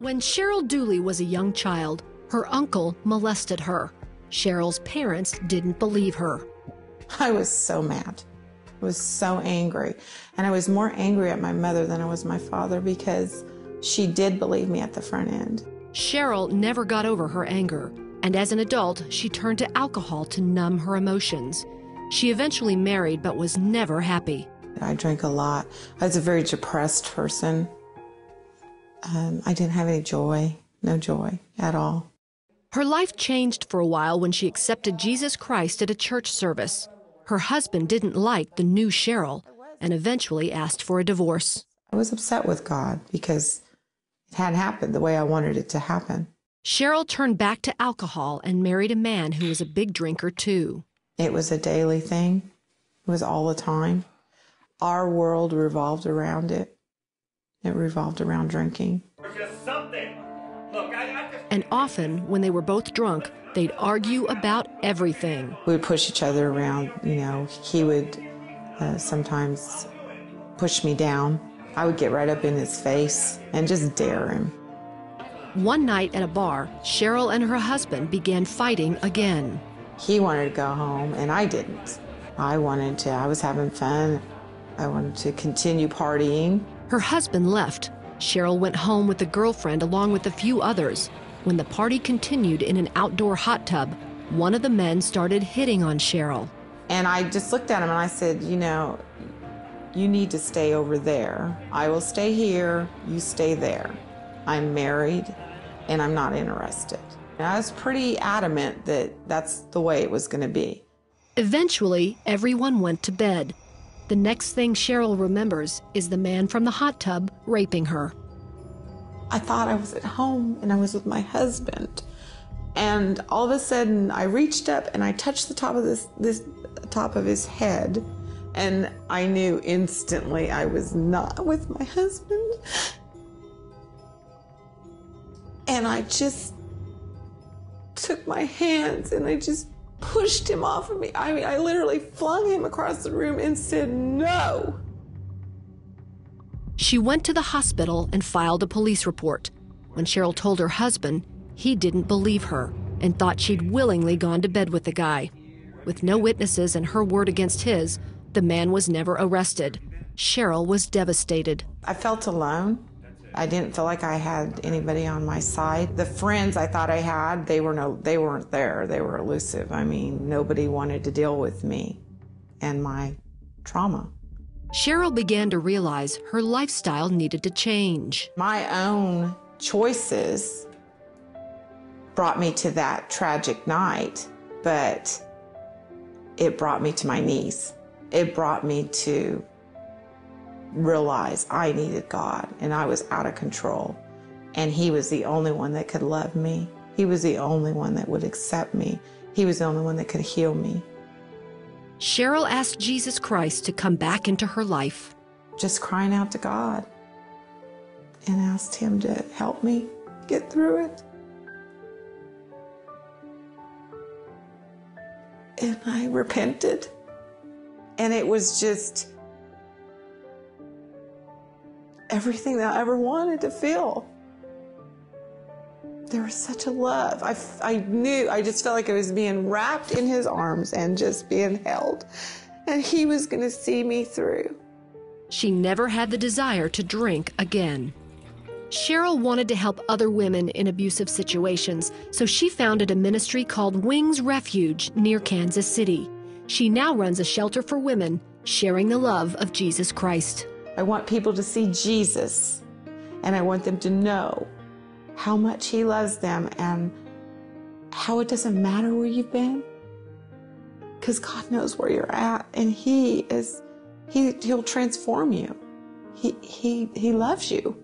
When Cheryl Duly was a young child, her uncle molested her. Cheryl's parents didn't believe her. I was so mad. I was so angry. And I was more angry at my mother than I was my father because she did believe me at the front end. Cheryl never got over her anger, and as an adult, she turned to alcohol to numb her emotions. She eventually married but was never happy. I drank a lot. I was a very depressed person. I didn't have any joy, no joy at all. Her life changed for a while when she accepted Jesus Christ at a church service. Her husband didn't like the new Cheryl and eventually asked for a divorce. I was upset with God because it hadn't happened the way I wanted it to happen. Cheryl turned back to alcohol and married a man who was a big drinker too. It was a daily thing. It was all the time. Our world revolved around it. It revolved around drinking. And often, when they were both drunk, they'd argue about everything. We would push each other around, you know. He would sometimes push me down. I would get right up in his face and just dare him. One night at a bar, Cheryl and her husband began fighting again. He wanted to go home, and I didn't. I was having fun. I wanted to continue partying. Her husband left. Cheryl went home with a girlfriend along with a few others. When the party continued in an outdoor hot tub, one of the men started hitting on Cheryl. And I just looked at him and I said, you know, you need to stay over there. I will stay here, you stay there. I'm married and I'm not interested. And I was pretty adamant that that's the way it was going to be. Eventually, everyone went to bed. The next thing Cheryl remembers is the man from the hot tub raping her. I thought I was at home and I was with my husband. And all of a sudden I reached up and I touched the top of this top of his head, and I knew instantly I was not with my husband. And I just took my hands and I just pushed him off of me. I mean, I literally flung him across the room and said, no. She went to the hospital and filed a police report. When Cheryl told her husband, he didn't believe her and thought she'd willingly gone to bed with the guy. With no witnesses and her word against his, the man was never arrested. Cheryl was devastated. I felt alone. I didn't feel like I had anybody on my side. The friends I thought I had, they weren't there. They were elusive. I mean, nobody wanted to deal with me and my trauma. Cheryl began to realize her lifestyle needed to change. My own choices brought me to that tragic night, but it brought me to my knees. It brought me to realize I needed God and I was out of control, and he was the only one that could love me. He was the only one that would accept me. He was the only one that could heal me. Cheryl asked Jesus Christ to come back into her life. Just crying out to God and asked him to help me get through it. And I repented, and it was just everything that I ever wanted to feel. There was such a love. I knew, I just felt like I was being wrapped in his arms and just being held. And he was going to see me through. She never had the desire to drink again. Cheryl wanted to help other women in abusive situations, so she founded a ministry called Wings Refuge near Kansas City. She now runs a shelter for women, sharing the love of Jesus Christ. I want people to see Jesus, and I want them to know how much he loves them and how it doesn't matter where you've been, because God knows where you're at, and he'll transform you. He loves you.